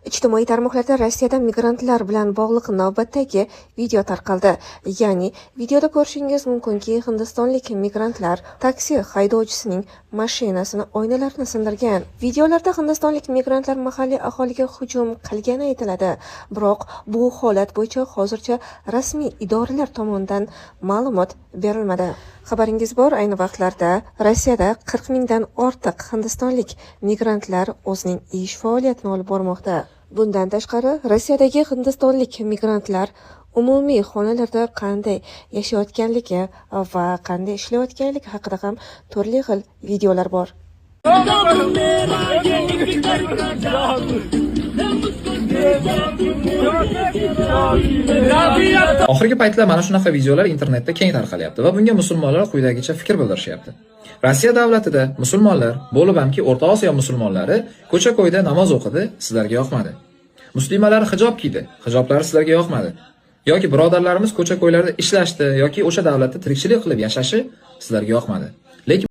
Ijtimoiy tarmoqlarda Rossiyada migrantlar bilan bog'liq navbatdagi video tarqaldi. Ya'ni videoda ko'rishingiz mumkinki, hindistonlik migrantlar taksi haydovchisining mashinasini oynalarini sindirgan. Videolarda hindistonlik migrantlar mahalliy aholiga hujum qilgani aytiladi. Biroq bu holat bo'yicha hozircha rasmiy idoralar tomonidan ma'lumot berilmadi. Xabaringiz bor, ayni vaqtlarda Rossiyada 40 mingdan ortiq hindistonlik migrantlar o'zining ish faoliyatini olib bormoqda. Bundan tashqari, Rossiyadagi hindistonlik migrantlar umumiy xonalarda qanday yashayotganligi va qanday ishlayotganligi haqida ham turli xil videolar bor. Oxirgi paytlar mana shunaqa videolar internetda keng tarqalyapti va bunga musulmonlar quyidagicha fikr bildirishyapti. Rossiya davlatida musulmonlar, bo'lib hamki O'rta Osiyo musulmonlari ko'cha-ko'yda namoz o'qidi, sizlarga yoqmadi. Muslimalar hijob kiydi, hijoblari sizlarga yoqmadi. Yoki birodarlarimiz ko'cha-ko'ylarda ishlashdi yoki o'sha davlatda tirikchilik qilib yashashi sizlarga yoqmadi. Lekin